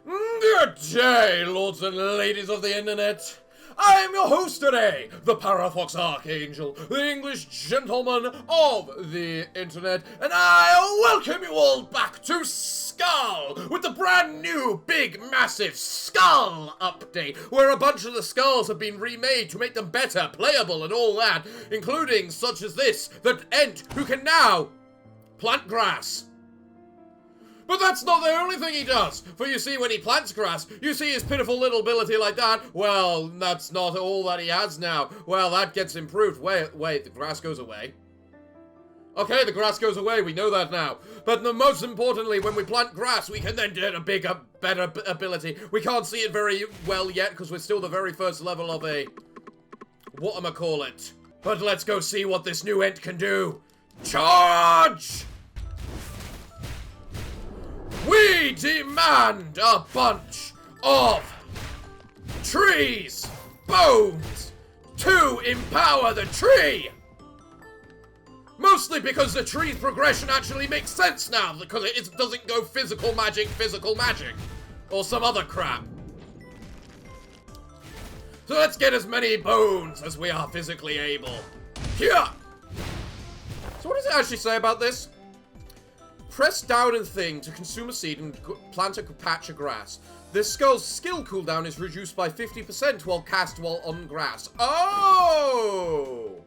Good day, lords and ladies of the internet. I am your host today, the Parafox Archangel, the English gentleman of the internet, and I welcome you all back to Skul with the brand new, big, massive Skul update, where a bunch of the skulls have been remade to make them better, playable, and all that, including such as this, the Ent, who can now plant grass. But that's not the only thing he does, for you see, when he plants grass, you see his pitiful little ability like that. Well, that's not all that he has now. Well, that gets improved. Wait, the grass goes away. Okay, the grass goes away, we know that now. But most importantly, when we plant grass, we can then get a bigger, better ability. We can't see it very well yet, because we're still the very first level of a... whatchamacallit. But let's go see what this new Ent can do. Charge! We demand a bunch of trees, bones, to empower the tree! Mostly because the tree's progression actually makes sense now, because it doesn't go physical magic, or some other crap. So let's get as many bones as we are physically able. Here! So what does it actually say about this? Press down and thing to consume a seed and plant a patch of grass. This skull's skill cooldown is reduced by 50% while cast while on grass. Oh!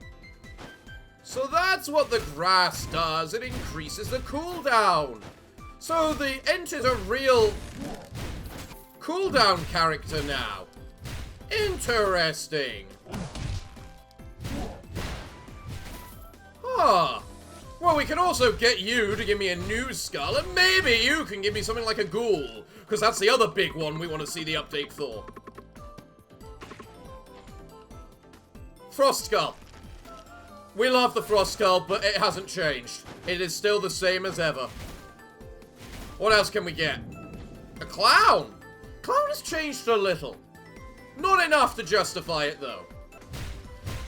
So that's what the grass does. It increases the cooldown. So the Ent is a real cooldown character now. Interesting. Huh. Well, we can also get you to give me a new skull, and maybe you can give me something like a ghoul, because that's the other big one we want to see the update for. Frost Skull. We love the Frost Skull, but it hasn't changed. It is still the same as ever. What else can we get? A clown. Clown has changed a little. Not enough to justify it, though.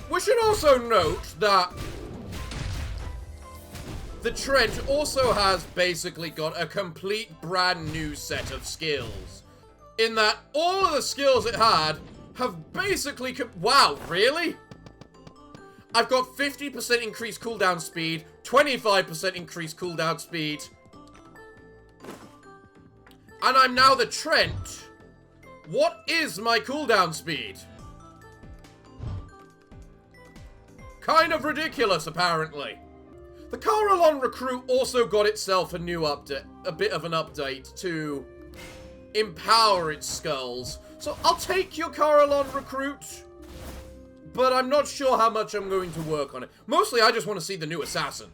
We should also note that the Trent also has basically got a complete brand new set of skills. In that all of the skills it had have basically... Wow, really? I've got 50% increased cooldown speed, 25% increased cooldown speed. And I'm now the Trent. What is my cooldown speed? Kind of ridiculous, apparently. The Carillon Recruit also got itself a new update, a bit of an update to empower its skulls. So I'll take your Carillon Recruit, but I'm not sure how much I'm going to work on it. Mostly I just want to see the new assassin.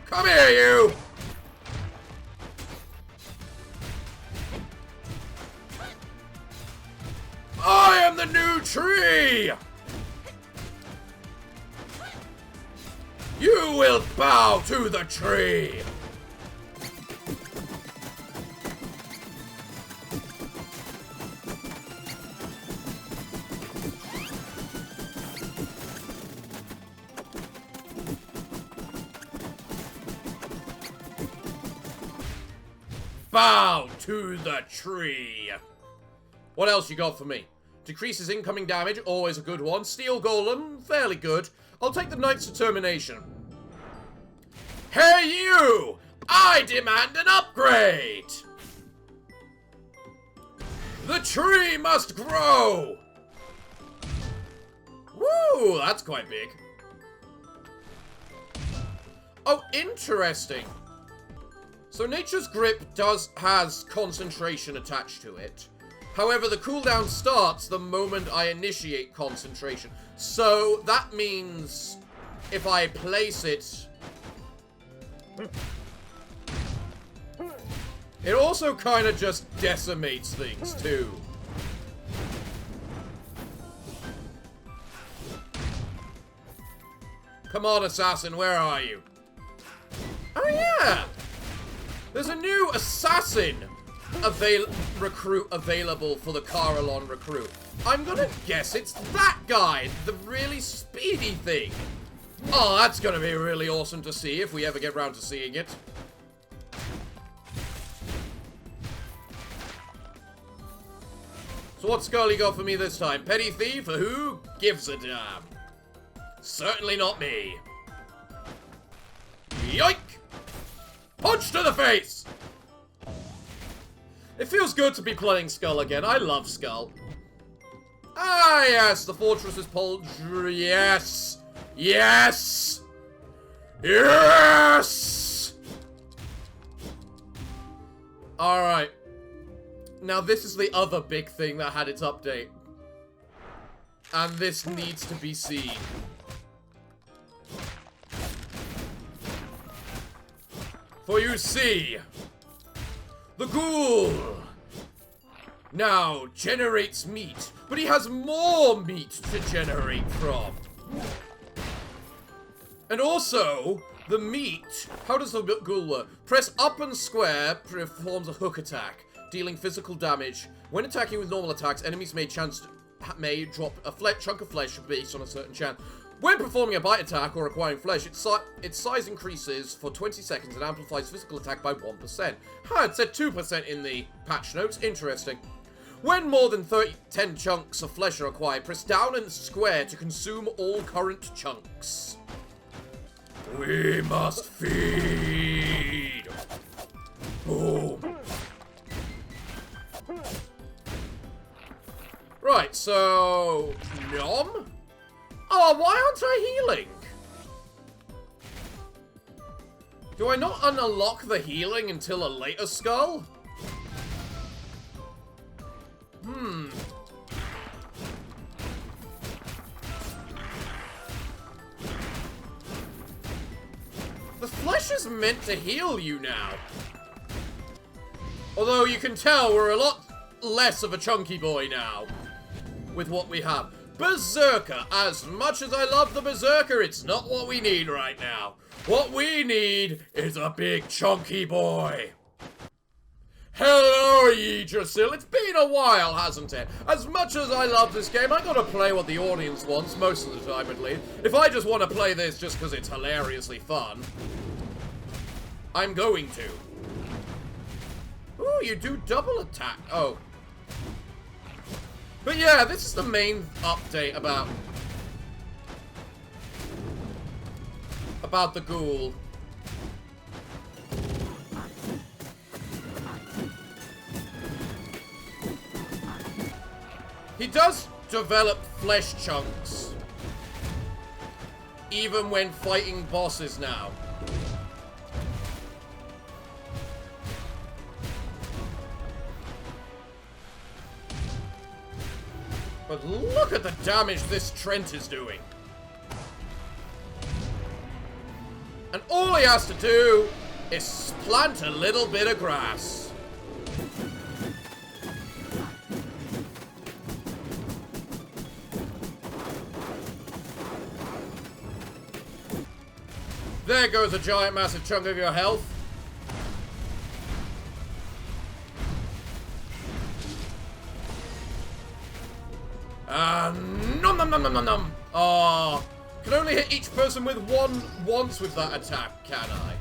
Come here, you! I am the new tree! You will bow to the tree! Bow to the tree! What else you got for me? Decreases incoming damage, always a good one. Steel Golem, fairly good. I'll take the Knight's Determination. Hey you! I demand an upgrade! The tree must grow! Woo, that's quite big. Oh, interesting. So Nature's Grip has concentration attached to it. However, the cooldown starts the moment I initiate concentration. So that means if I place it... It also kind of just decimates things, too. Come on, assassin, where are you? Oh, yeah! There's a new assassin recruit available for the Carillon Recruit. I'm gonna guess it's that guy, the really speedy thing. Oh, that's gonna be really awesome to see if we ever get around to seeing it. So what Skul you got for me this time? Petty thief? Who gives a damn? Certainly not me. Yoink! Punch to the face! It feels good to be playing Skul again. I love Skul. Ah, yes, the fortress is poultry. Yes! Yes! Yes! Alright. Now, this is the other big thing that had its update. And this needs to be seen. For you see, the ghoul now generates meat, but he has more meat to generate from. And also, the meat, how does the ghoul work? Press up and square performs a hook attack, dealing physical damage. When attacking with normal attacks, enemies may drop a chunk of flesh based on a certain chance. When performing a bite attack or acquiring flesh, its size increases for 20 seconds and amplifies physical attack by 1%. It said 2% in the patch notes. Interesting. When more than 10 chunks of flesh are acquired, press down and square to consume all current chunks. We must feed. Boom. Right, so... Nom? Oh, why aren't I healing? Do I not unlock the healing until a later Skul? The flesh is meant to heal you now. Although you can tell we're a lot less of a chunky boy now with what we have. Berserker. As much as I love the Berserker, it's not what we need right now. What we need is a big chunky boy. Hello, Yggdrasil. It's been a while, hasn't it? As much as I love this game, I gotta play what the audience wants, most of the time at least. If I just want to play this just because it's hilariously fun, I'm going to. Ooh, you do double attack. Oh. But yeah, this is the main update about the ghoul. He does develop flesh chunks, even when fighting bosses now. But look at the damage this Trent is doing. And all he has to do is plant a little bit of grass. There goes a giant massive chunk of your health. Nom nom nom nom nom nom. Oh, can only hit each person with one once with that attack, can I?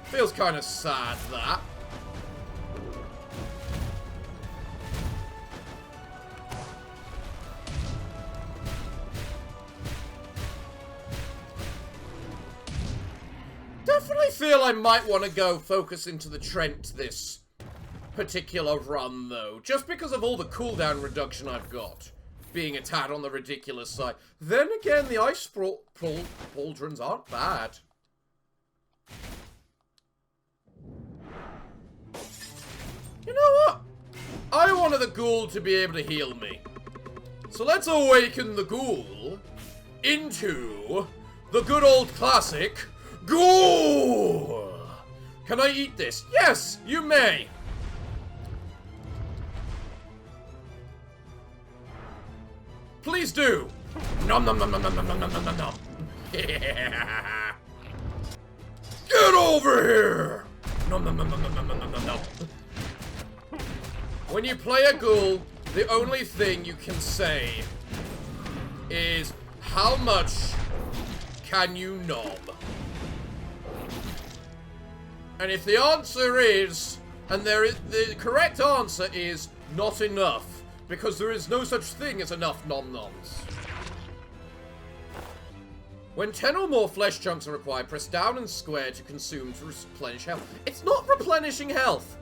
Feels kind of sad, that. Definitely feel I might want to go focus into the Trent this particular run, though. Just because of all the cooldown reduction I've got. Being a tad on the ridiculous side. Then again, the ice pauldrons aren't bad. You know what? I wanted the ghoul to be able to heal me. So let's awaken the ghoul into the good old classic ghoul. Can I eat this? Yes, you may. Please do. Nom nom nom nom nom nom nom nom nom nom. Yeah. Get over here. Nom nom nom nom nom nom nom nom nom. When you play a ghoul, the only thing you can say is, how much can you nom? And if the answer is, and there is, the correct answer is Not enough, because there is no such thing as enough nom-noms. When 10 or more flesh chunks are required, press down and square to consume to replenish health. It's not replenishing health!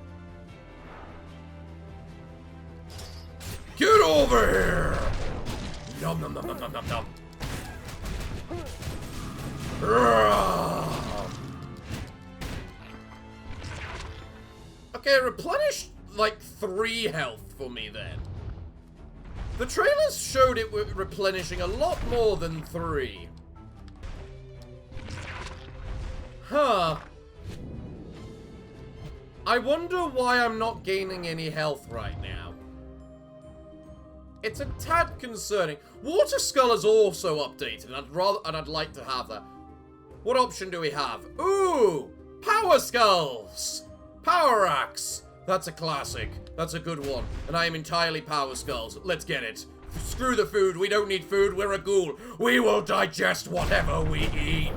Get over here! Nom nom nom nom nom nom nom. Okay, replenish like 3 health for me then. The trailers showed it replenishing a lot more than 3. Huh. I wonder why I'm not gaining any health right now. It's a tad concerning. Water Skull is also updated, and I'd like to have that. What option do we have? Ooh! Power Skulls! Power Axe! That's a classic. That's a good one. And I am entirely Power Skulls. Let's get it. Screw the food. We don't need food. We're a ghoul. We will digest whatever we eat.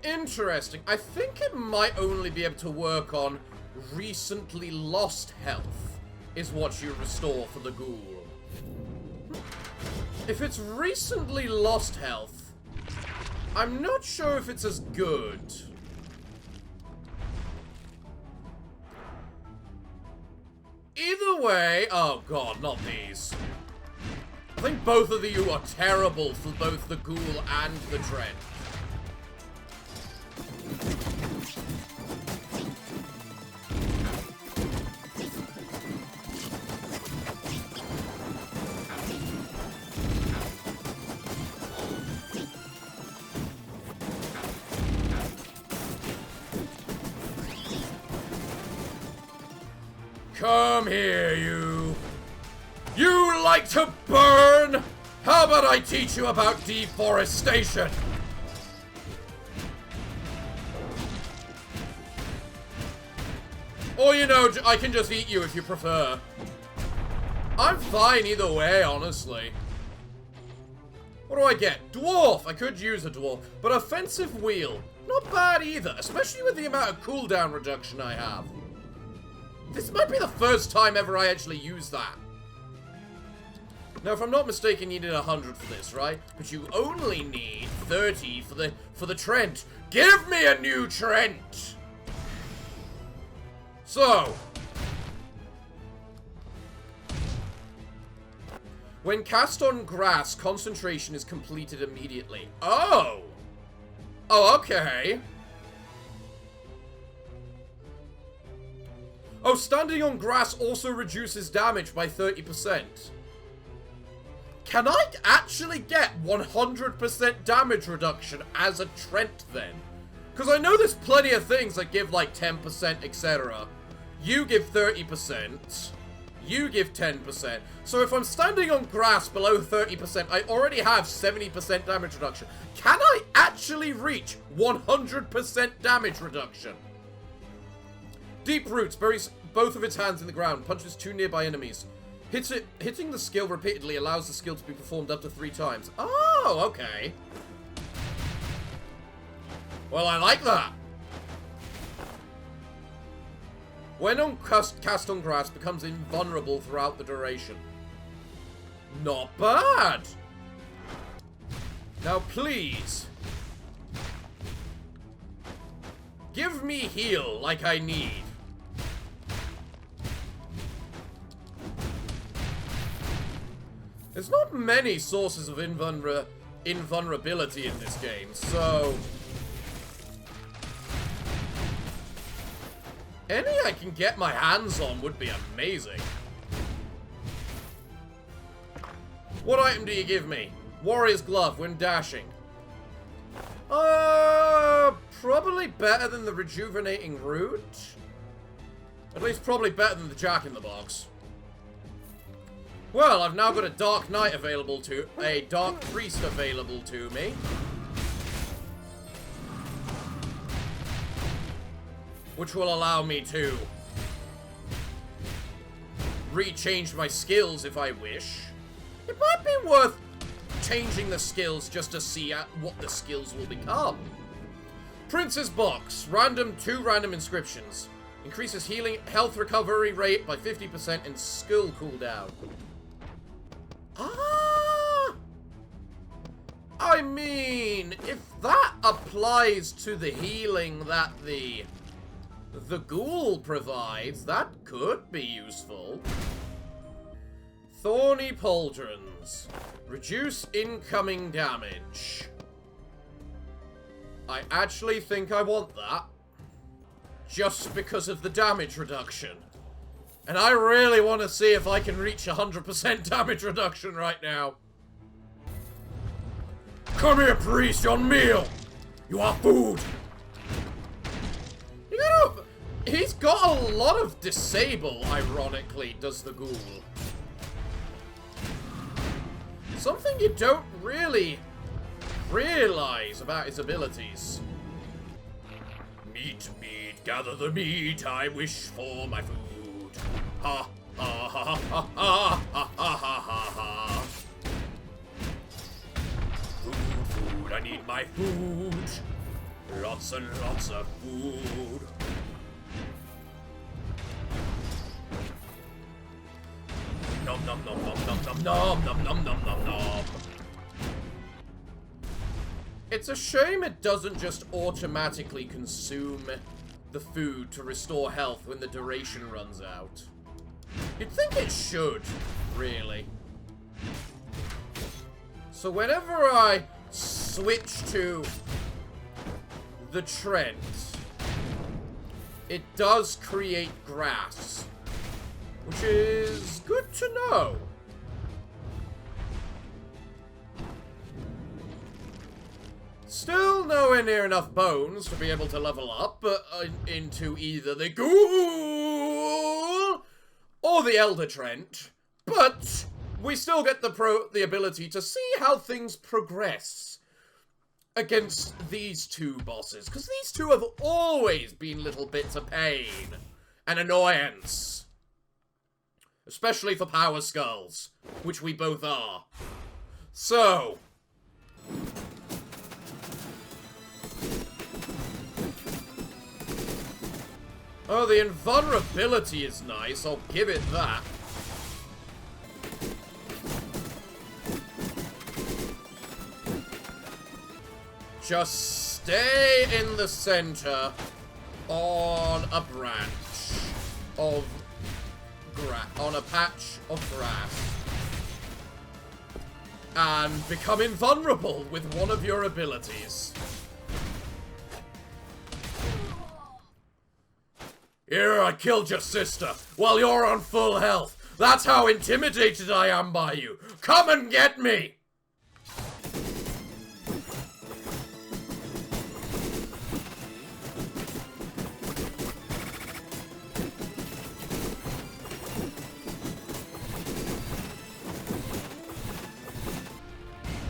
Interesting. I think it might only be able to work on recently lost health, is what you restore for the ghoul. If it's recently lost health, I'm not sure if it's as good. Either way, oh god, not these. I think both of you are terrible for both the ghoul and the Trent. Come here, you. You like to burn? How about I teach you about deforestation? Or, you know, I can just eat you if you prefer. I'm fine either way, honestly. What do I get? Dwarf! I could use a dwarf. But offensive wheel. Not bad either, especially with the amount of cooldown reduction I have. This might be the first time ever I actually use that. Now, if I'm not mistaken, you need 100 for this, right? But you only need 30 for the Trent. Give me a new Trent! So, when cast on grass, concentration is completed immediately. Oh! Oh, okay. Oh, standing on grass also reduces damage by 30%. Can I actually get 100% damage reduction as a Trent then? Because I know there's plenty of things that give like 10%, etc. You give 30%. You give 10%. So if I'm standing on grass below 30%, I already have 70% damage reduction. Can I actually reach 100% damage reduction? Deep Roots buries both of its hands in the ground, punches 2 nearby enemies. Hitting the skill repeatedly allows the skill to be performed up to 3 times. Oh, okay. Well, I like that. When on cast on grass, becomes invulnerable throughout the duration. Not bad. Now, please. Give me heal like I need. There's not many sources of invulnerability in this game, so... any I can get my hands on would be amazing. What item do you give me? Warrior's Glove when dashing. Probably better than the Rejuvenating Root. At least probably better than the Jack-in-the-Box. Well, I've now got a Dark Knight available to... a Dark Priest available to me. Which will allow me to... rechange my skills if I wish. It might be worth changing the skills just to see what the skills will become. Prince's Box. Two random inscriptions. Increases healing health recovery rate by 50% and Skul cooldown. Ah! I mean, if that applies to the healing that the ghoul provides, that could be useful. Thorny Pauldrons. Reduce incoming damage. I actually think I want that. Just because of the damage reduction. And I really want to see if I can reach 100% damage reduction right now. Come here, priest, your meal! You are food! He's got a lot of disable, ironically, does the ghoul. Something you don't really realize about his abilities. Meat, gather the meat, I wish for my food. Ha, ha, ha, ha, ha, ha, ha, ha, ha. Food, I need my food. Lots and lots of food. Nom nom nom nom nom nom nom nom nom nom nom nom. It's a shame it doesn't just automatically consume the food to restore health when the duration runs out. You'd think it should, really. So whenever I switch to the Trent, it does create grass, which is good to know. Still nowhere near enough bones to be able to level up into either the ghoul or the Elder Trent, but we still get the ability to see how things progress against these two bosses, because these two have always been little bits of pain and annoyance. Especially for power skulls, which we both are. So... oh, the invulnerability is nice, I'll give it that. Just stay in the center on a branch of on a patch of grass and become invulnerable with one of your abilities. Here, I killed your sister while you're on full health. That's how intimidated I am by you. Come and get me!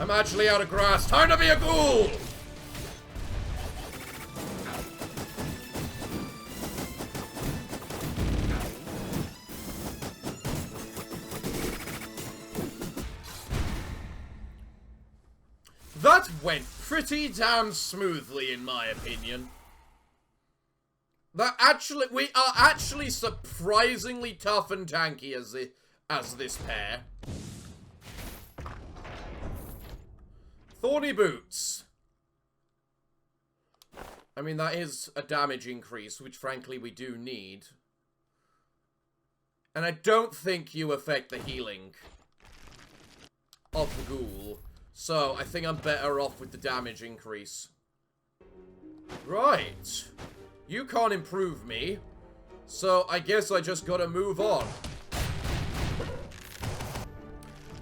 I'm actually out of grass. Time to be a ghoul! That went pretty damn smoothly, in my opinion. We are actually surprisingly tough and tanky as this pair. Thorny Boots. I mean, that is a damage increase, which frankly we do need. And I don't think you affect the healing of the ghoul. So, I think I'm better off with the damage increase. Right. You can't improve me. So, I guess I just gotta move on.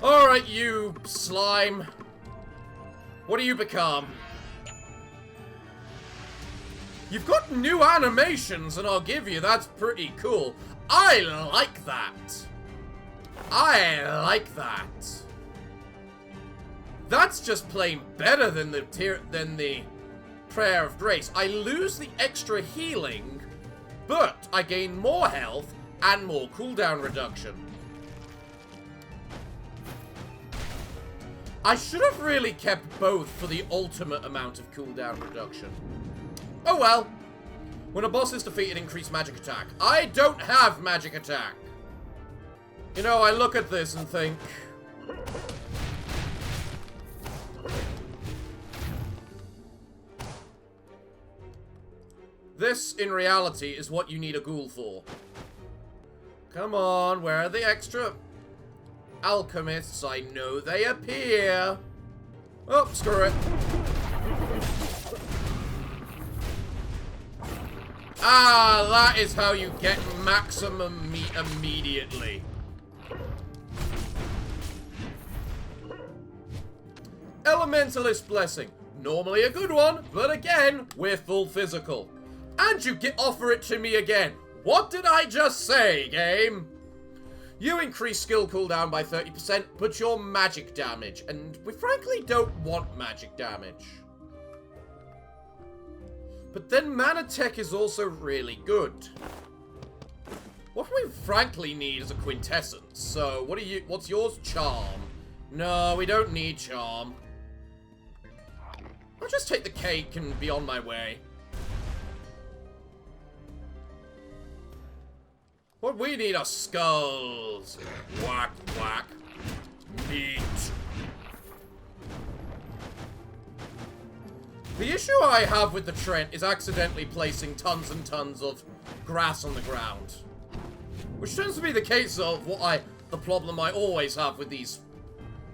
Alright, you slime. What do you become? You've got new animations, and I'll give you, that's pretty cool. I like that. I like that. That's just plain better than the Prayer of Grace. I lose the extra healing, but I gain more health and more cooldown reduction. I should have really kept both for the ultimate amount of cooldown reduction. Oh well. When a boss is defeated, increase magic attack. I don't have magic attack. You know, I look at this and think... this, in reality, is what you need a ghoul for. Come on, where are the extra alchemists? I know they appear. Oh, screw it. Ah, that is how you get maximum meat immediately. Elementalist Blessing. Normally a good one, but again, we're full physical. And you offer it to me again. What did I just say, game? You increase skill cooldown by 30%, but your magic damage. And we frankly don't want magic damage. But then mana tech is also really good. What we frankly need is a quintessence. So, what's yours? Charm. No, we don't need charm. I'll just take the cake and be on my way. What we need are skulls. Whack, whack. Meat. The issue I have with the Trent is accidentally placing tons and tons of grass on the ground. Which tends to be the case of the problem I always have with these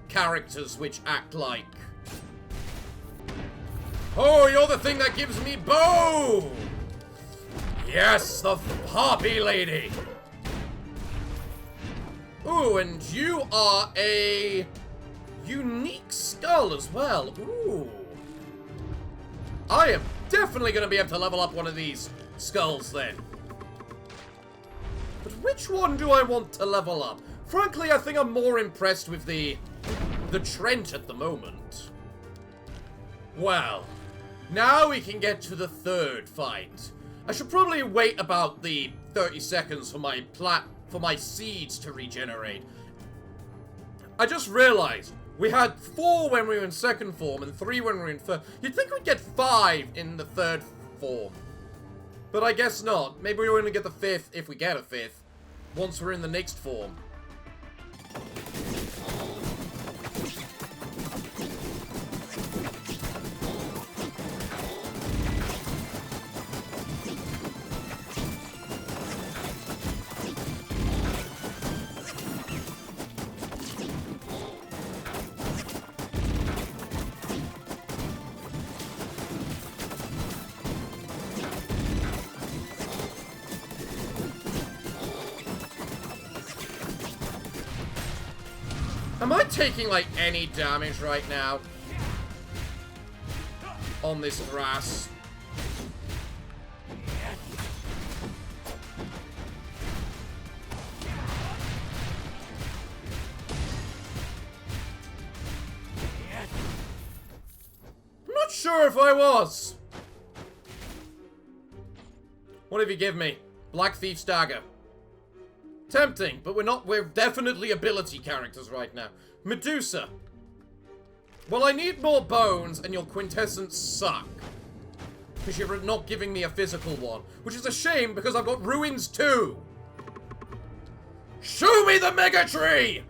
characters which act like... oh, you're the thing that gives me bow! Yes, the harpy lady! Ooh, and you are a unique skull as well. Ooh. I am definitely going to be able to level up one of these skulls then. But which one do I want to level up? Frankly, I think I'm more impressed with the Trent at the moment. Well, now we can get to the third fight. I should probably wait about the 30 seconds for my seeds to regenerate. I just realized we had 4 when we were in second form and 3 when we were in third. You'd think we'd get 5 in the third form. But I guess not. Maybe we're going to get the 5th, if we get a 5th, once we're in the next form. Am I taking, like, any damage right now? On this grass? I'm not sure if I was. What have you give me? Black Thief's Dagger. Tempting, but we're definitely ability characters right now. Medusa. Well, I need more bones, and your quintessence suck. Because you're not giving me a physical one. Which is a shame, because I've got ruins too. Show me the Mega Tree!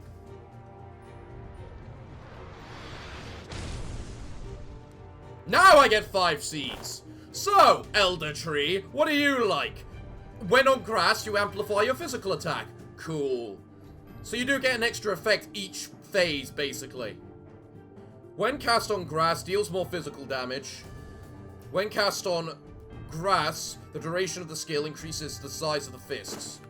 Now I get 5 seeds. So, Elder Tree, what do you like? When on grass, you amplify your physical attack. Cool. So you do get an extra effect each phase, basically. When cast on grass, deals more physical damage. When cast on grass, the duration of the skill increases the size of the fists.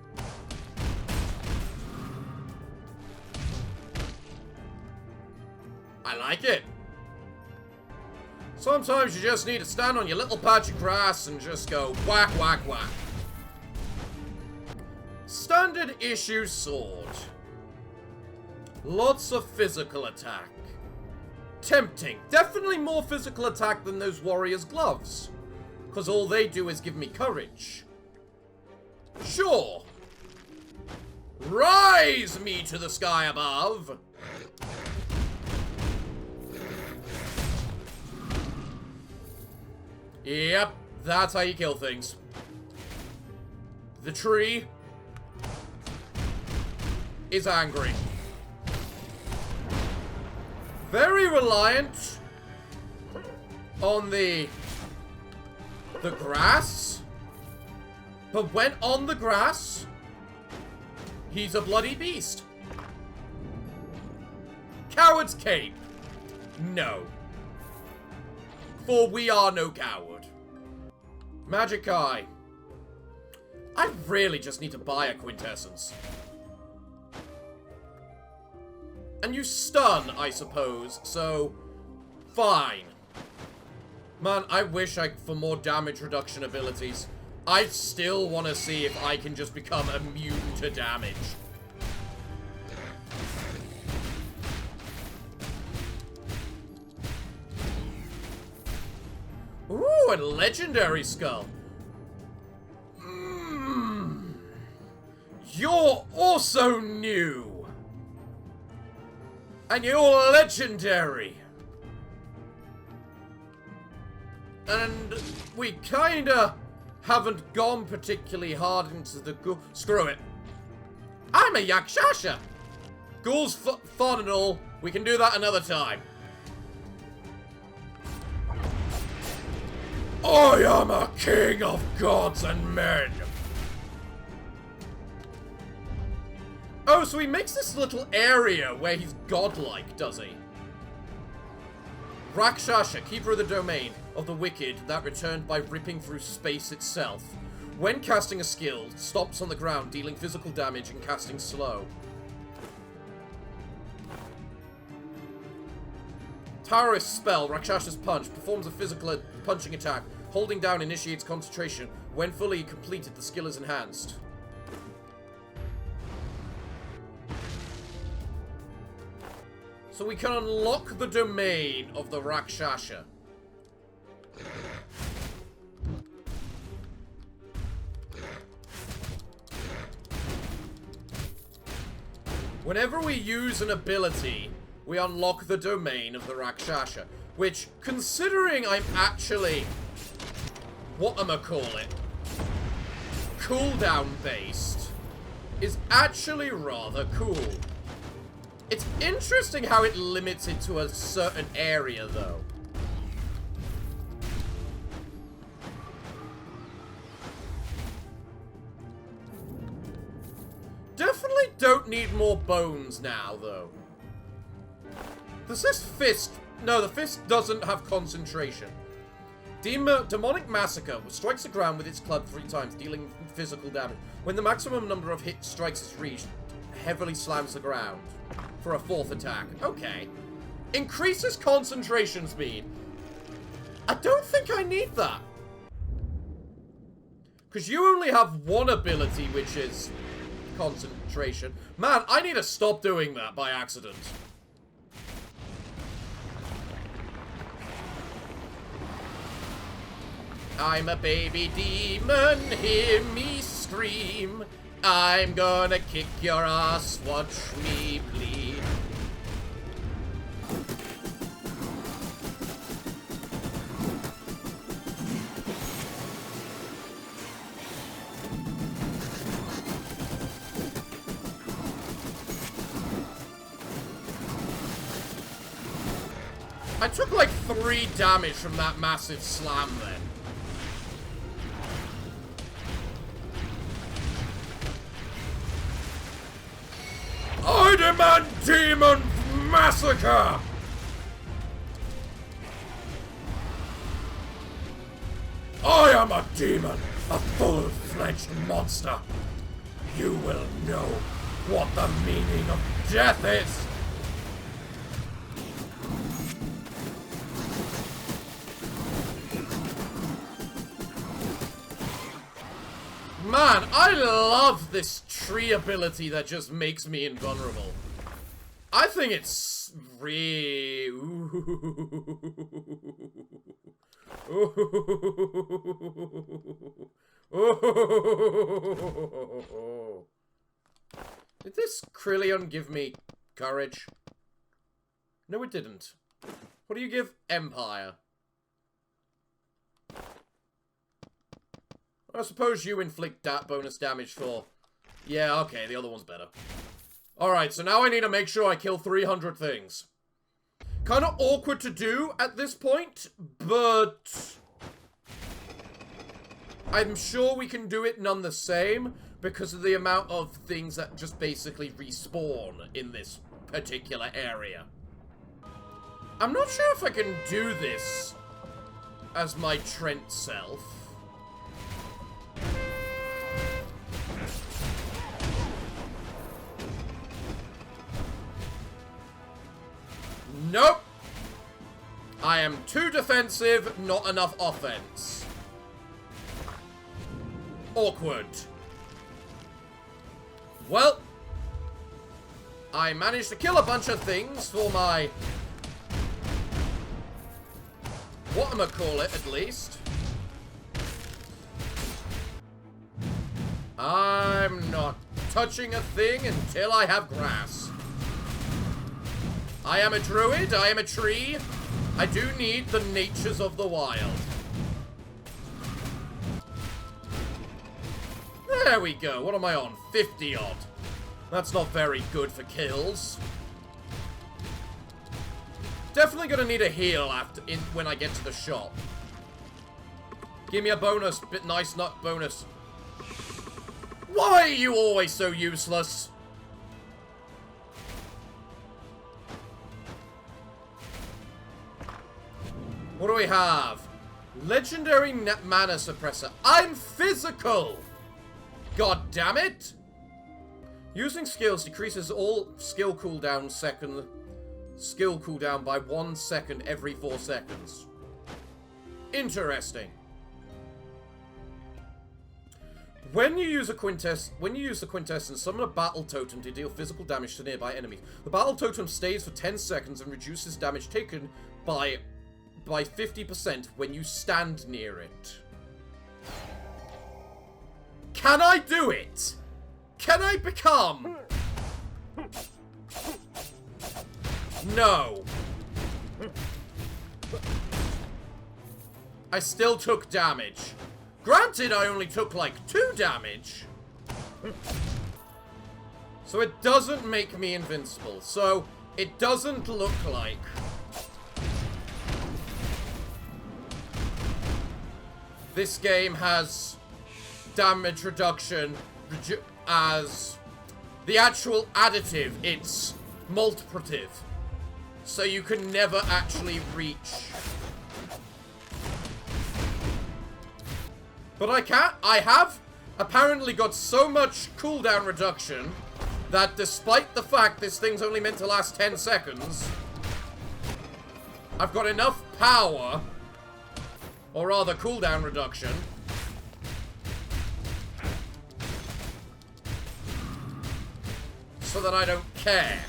I like it. Sometimes you just need to stand on your little patch of grass and just go whack, whack, whack. Standard issue sword. Lots of physical attack. Tempting. Definitely more physical attack than those warriors' gloves. Because all they do is give me courage. Sure. Rise me to the sky above. Yep. That's how you kill things. The tree is angry. Very reliant on the grass. But when on the grass, he's a bloody beast. Coward's cape. No. For we are no coward. Magic eye. I really just need to buy a quintessence. And you stun, I suppose, so fine. Man, I wish for more damage reduction abilities. I still want to see if I can just become immune to damage. Ooh, a legendary skull. You're also new. And you're legendary. And we kinda haven't gone particularly hard into the ghoul. Screw it. I'm a Yakshasha. Ghoul's fun and all. We can do that another time. I am a king of gods and men. Oh, so he makes this little area where he's godlike, does he? Rakshasha, keeper of the domain of the wicked that returned by ripping through space itself. When casting a skill, stops on the ground, dealing physical damage and casting slow. Terrorist spell, Rakshasha's punch, performs a physical punching attack. Holding down initiates concentration. When fully completed, the skill is enhanced. So we can unlock the domain of the Rakshasha. Whenever we use an ability, we unlock the domain of the Rakshasha. Which, considering I'm actually... whatchamacallit? Cooldown based, is actually rather cool. It's interesting how it limits it to a certain area, though. Definitely don't need more bones now, though. Does this fist... No, the fist doesn't have concentration. Demonic Massacre strikes the ground with its club 3 times, dealing physical damage. When the maximum number of hit strikes is reached, heavily slams the ground for a 4th attack. Okay. Increases concentration speed. I don't think I need that. Because you only have one ability, which is concentration. Man, I need to stop doing that by accident. I'm a baby demon, hear me scream. I'm gonna kick your ass, watch me bleed. I took like 3 damage from that massive slam then. I demand demon massacre! I am a demon, a full-fledged monster. You will know what the meaning of death is. Man, I love this tree ability that just makes me invulnerable. I think it's really... Did this Krillion give me courage? No, it didn't. What do you give Empire? I suppose you inflict that bonus damage for... Yeah, okay, the other one's better. Alright, so now I need to make sure I kill 300 things. Kind of awkward to do at this point, but... I'm sure we can do it none the same, because of the amount of things that just basically respawn in this particular area. I'm not sure if I can do this as my Trent self. Nope. I am too defensive, not enough offense. Awkward. Well, I managed to kill a bunch of things for my... whatchamacallit, at least. I'm not touching a thing until I have grass. I am a druid, I am a tree. I do need the natures of the wild. There we go. What am I on? 50 odd. That's not very good for kills. Definitely gonna need a heal when I get to the shop. Give me a bonus, nice nut bonus. Why are you always so useless? What do we have? Legendary mana suppressor. I'm physical! God damn it! Using skills decreases all skill cooldown by 1 second every 4 seconds. Interesting. When you use the quintessence, summon a battle totem to deal physical damage to nearby enemies. The battle totem stays for 10 seconds and reduces damage taken by 50% when you stand near it. Can I do it? Can I become? No. I still took damage. Granted, I only took like 2 damage. So it doesn't make me invincible. So it doesn't look like... this game has damage reduction as the actual additive. It's multiplicative. So you can never actually reach. But I have apparently got so much cooldown reduction that despite the fact this thing's only meant to last 10 seconds, I've got enough power, or rather cooldown reduction, so that I don't care.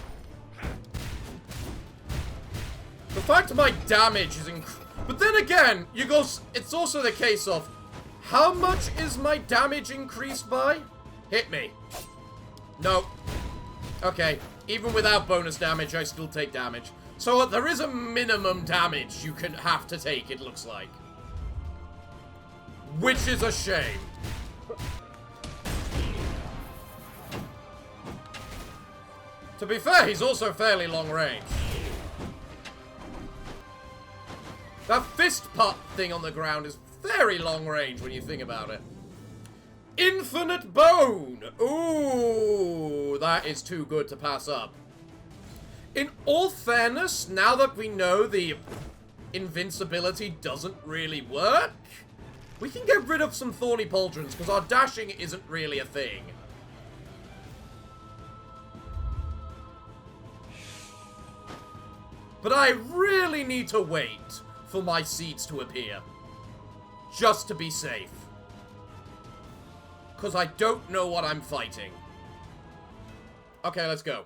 The fact my damage is but then again, it's also the case of, how much is my damage increased by? Hit me. Nope. Okay, even without bonus damage, I still take damage. So there is a minimum damage you can have to take, it looks like. Which is a shame. To be fair, he's also fairly long range. That fist putt thing on the ground is very long range when you think about it. Infinite bone! Ooh, that is too good to pass up. In all fairness, now that we know the invincibility doesn't really work, we can get rid of some thorny pauldrons, because our dashing isn't really a thing. But I really need to wait for my seeds to appear. Just to be safe. Because I don't know what I'm fighting. Okay, let's go.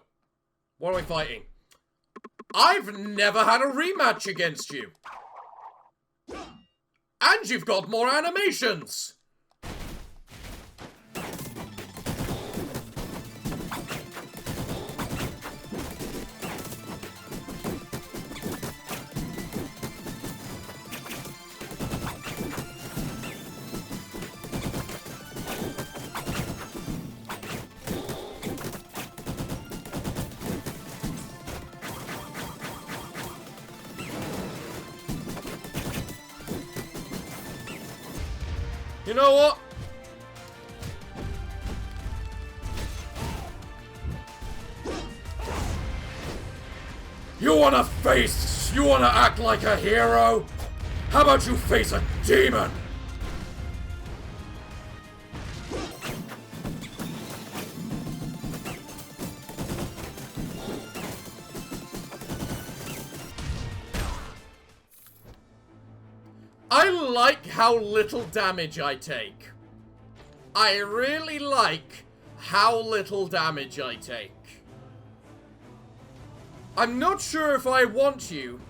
What are we fighting? I've never had a rematch against you. And you've got more animations! You know what? You wanna act like a hero? How about you face a demon? I like how little damage I take. I really like how little damage I take. I'm not sure if I want you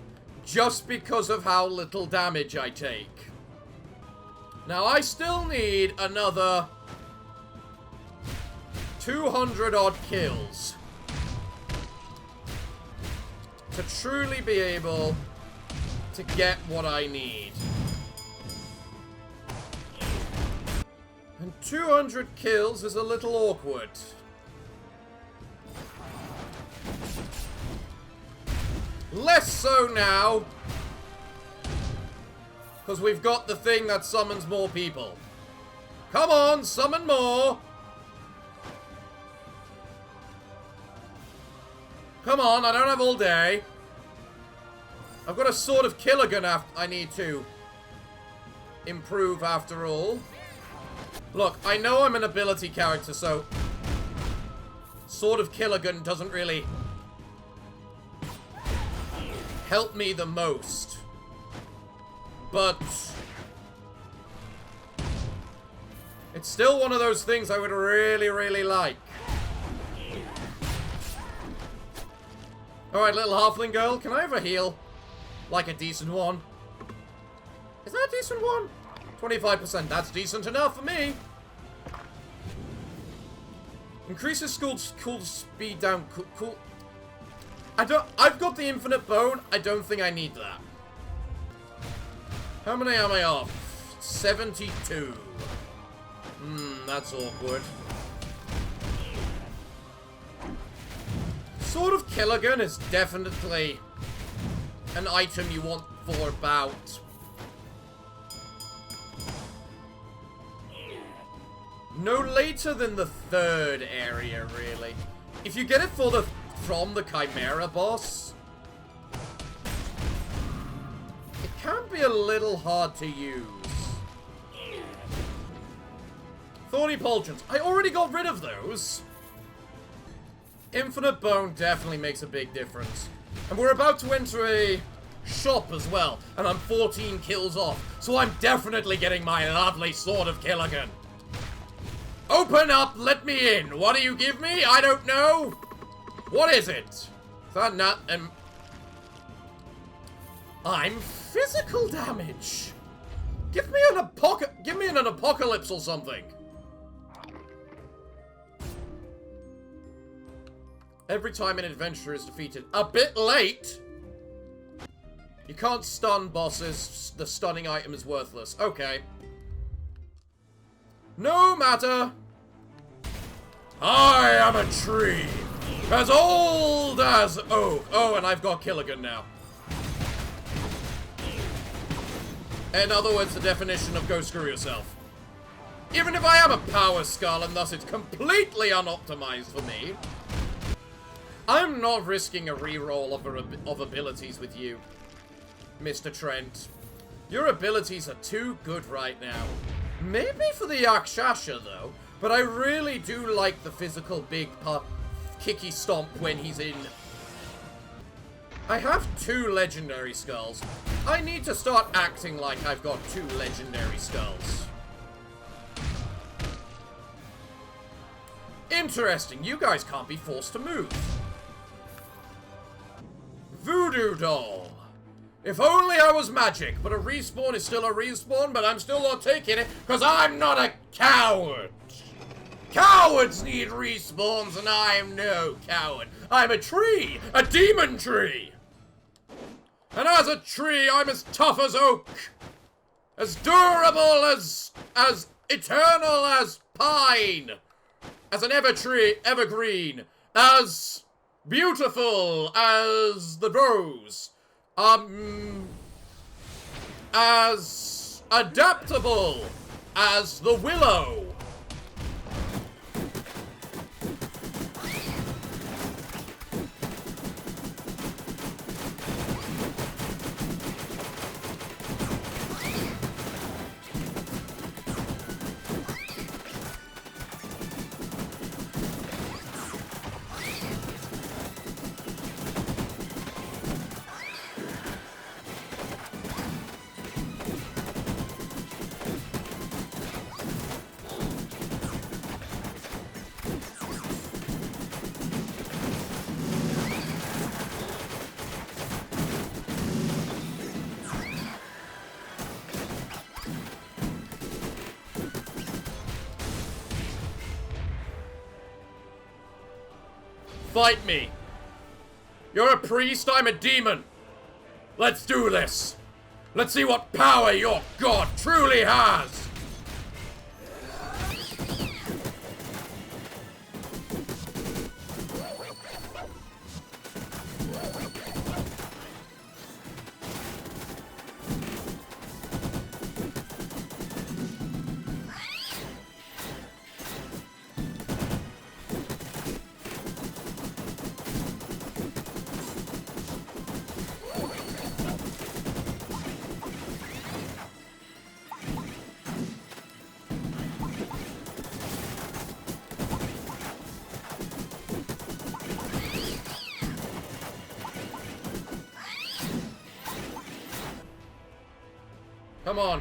just because of how little damage I take. Now, I still need another 200 odd kills to truly be able to get what I need. And 200 kills is a little awkward. Less so now, because we've got the thing that summons more people. Come on, summon more! Come on, I don't have all day. I've got a Sword of Killigan I need to improve after all. Look, I know I'm an ability character, so Sword of Killigan doesn't really help me the most. But it's still one of those things I would really, really like. Alright, little halfling girl, can I ever heal? Like a decent one. Is that a decent one? 25%, that's decent enough for me. Increases Skul's speed down, cool. I've got the infinite bone, I don't think I need that. How many am I off? 72. That's awkward. Sword of Killigan is definitely an item you want for about no later than the third area, really. If you get it from the Chimera boss, it can be a little hard to use. Thorny Pauldrons. I already got rid of those. Infinite Bone definitely makes a big difference. And we're about to enter a shop as well, and I'm 14 kills off, so I'm definitely getting my lovely Sword of Killigan. Open up, let me in. What do you give me? I don't know. What is it? Is that not... I'm physical damage. Give me an apocalypse or something. Every time an adventurer is defeated. A bit late. You can't stun bosses. The stunning item is worthless. Okay. No matter. I am a tree. As old as oak. Oh, and I've got Killigan now. In other words, the definition of go screw yourself. Even if I am a power skull and thus it's completely unoptimized for me, I'm not risking a reroll of abilities with you, Mr. Trent. Your abilities are too good right now. Maybe for the Yakshasha, though, but I really do like the physical big kicky stomp when he's in. I have 2 legendary skulls. I need to start acting like I've got 2 legendary skulls. Interesting, you guys can't be forced to move. Voodoo doll. If only I was magic, but a respawn is still a respawn, but I'm still not taking it, because I'm not a coward. Cowards need respawns, and I am no coward. I'm a tree, a demon tree. And as a tree, I'm as tough as oak, as durable as eternal as pine, as an evergreen, as beautiful as the rose, as adaptable as the Willow. Fight me. You're a priest, I'm a demon. Let's do this. Let's see what power your god truly has.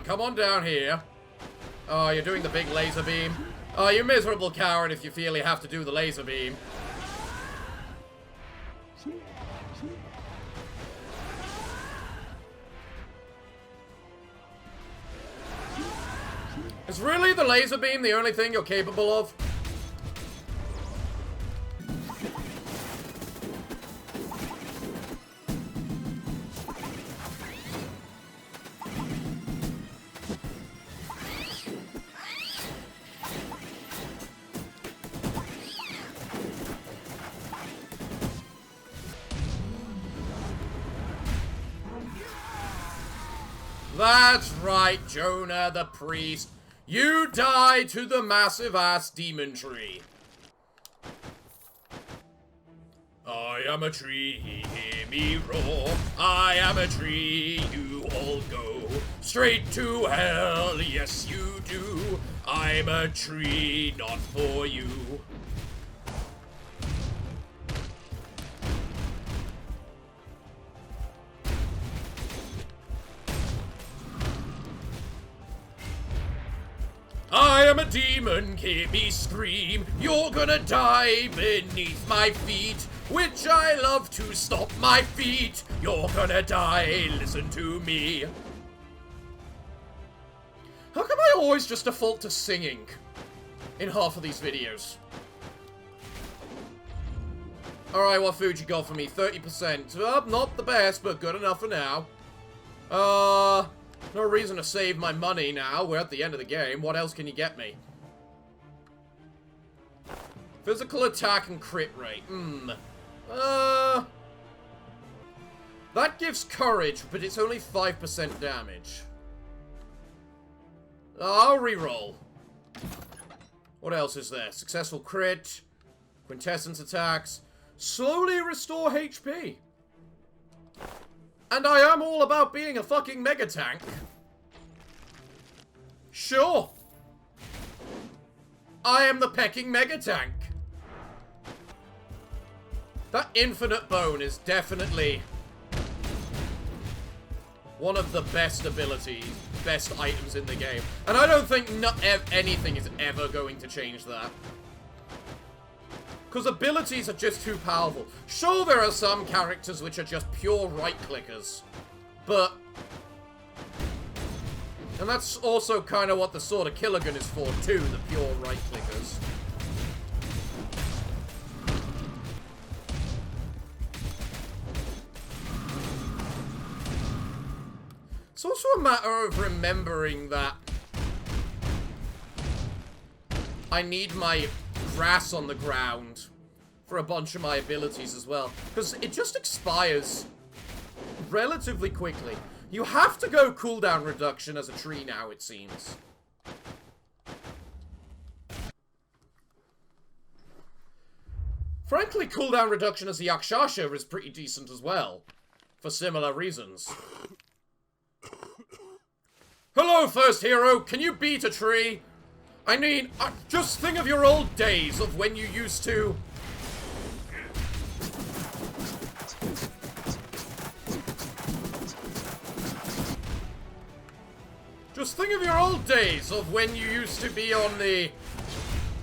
Come on down here. Oh, you're doing the big laser beam. Oh, you miserable coward if you feel you have to do the laser beam. Is really the laser beam the only thing you're capable of? That's right, Jonah the priest. You die to the massive-ass demon tree. I am a tree, hear me roar. I am a tree, you all go straight to hell, yes you do. I'm a tree, not for you. I am a demon, hear me scream. You're gonna die beneath my feet, which I love to stop my feet. You're gonna die, listen to me. How come I always just default to singing in half of these videos? Alright, what food you got for me? 30%. Not the best, but good enough for now. No reason to save my money now. We're at the end of the game. What else can you get me? Physical attack and crit rate. That gives courage, but it's only 5% damage. I'll reroll. What else is there? Successful crit. Quintessence attacks. Slowly restore HP. And I am all about being a fucking mega tank. Sure. I am the pecking mega tank. That infinite bone is definitely one of the best abilities, best items in the game. And I don't think anything is ever going to change that. Because abilities are just too powerful. Sure, there are some characters which are just pure right-clickers. But... and that's also kind of what the Sword of Killigan is for, too, the pure right-clickers. It's also a matter of remembering that I need my grass on the ground for a bunch of my abilities as well, because it just expires relatively quickly. You have to go cooldown reduction as a tree now, it seems. Frankly, cooldown reduction as the Yakshasha is pretty decent as well. For similar reasons. Hello, first hero. Can you beat a tree? I mean, just think of your old days of when you used to... Just think of your old days of when you used to be on the...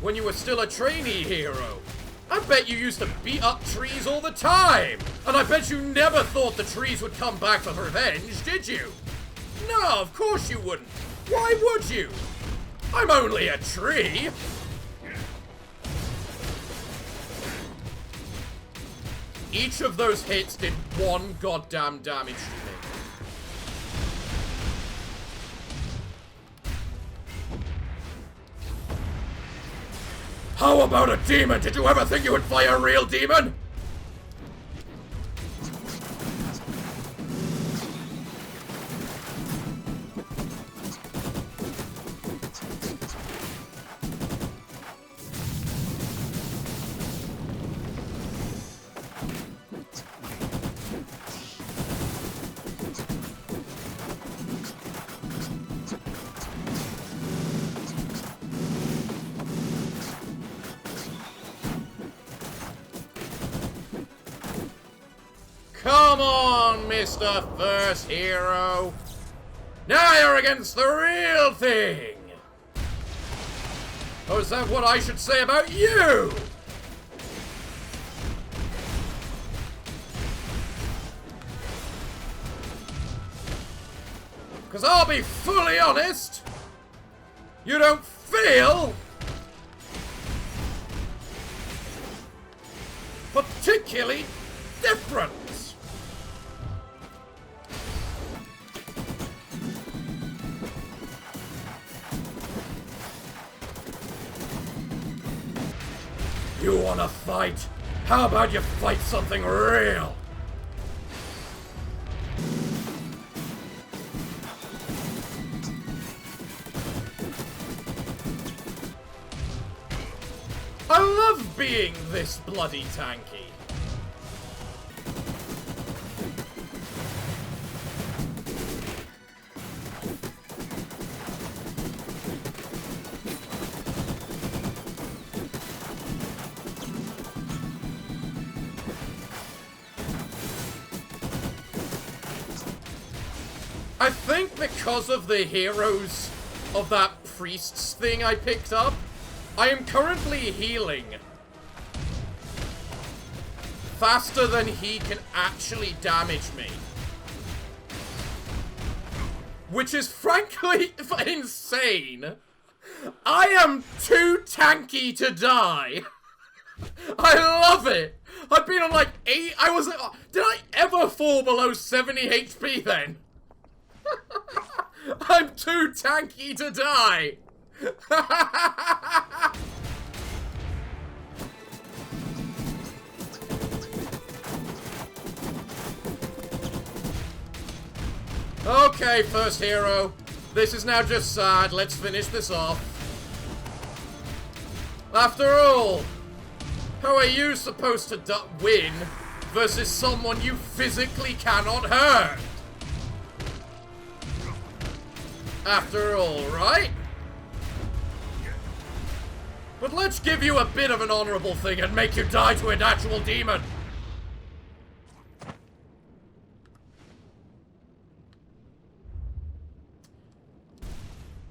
When you were still a trainee hero. I bet you used to beat up trees all the time. And I bet you never thought the trees would come back for revenge, did you? No, of course you wouldn't. Why would you? I'm only a tree. Each of those hits did 1 goddamn damage to me. How about a demon? Did you ever think you would fight a real demon? Come on, Mr. First Hero. Now you're against the real thing. Or is that what I should say about you? Because I'll be fully honest, you don't feel particularly different. You wanna fight? How about you fight something real? I love being this bloody tanky. I think because of the heroes of that priest's thing I picked up, I am currently healing faster than he can actually damage me. Which is frankly insane. I am too tanky to die. I love it. I've been on like 8, did I ever fall below 70 HP then? I'm too tanky to die! Okay, first hero. This is now just sad. Let's finish this off. After all, how are you supposed to win versus someone you physically cannot hurt? After all, right? But let's give you a bit of an honorable thing and make you die to an actual demon.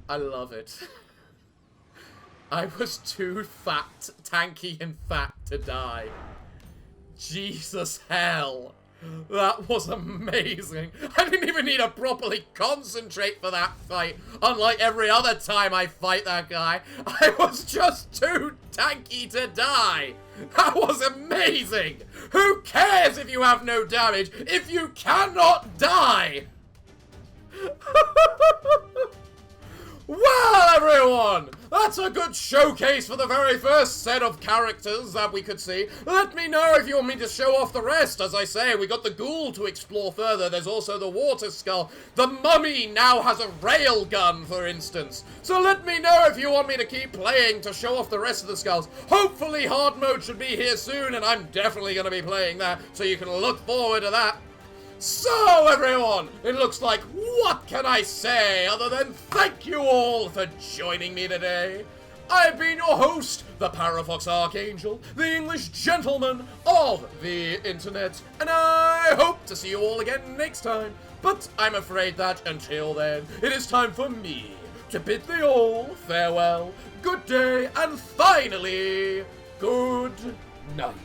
I love it. I was too fat, tanky and fat to die. Jesus hell. That was amazing. I didn't even need to properly concentrate for that fight. Unlike every other time I fight that guy, I was just too tanky to die. That was amazing. Who cares if you have no damage if you cannot die? Well, everyone, that's a good showcase for the very first set of characters that we could see. Let me know if you want me to show off the rest. As I say, we got the ghoul to explore further. There's also the water skull. The mummy now has a rail gun, for instance. So let me know if you want me to keep playing to show off the rest of the skulls. Hopefully hard mode should be here soon, and I'm definitely going to be playing that, so you can look forward to that. So everyone, it looks like, what can I say other than thank you all for joining me today. I've been your host, the Parafox Archangel, the English gentleman of the internet, and I hope to see you all again next time. But I'm afraid that until then, it is time for me to bid thee all farewell, good day, and finally, good night.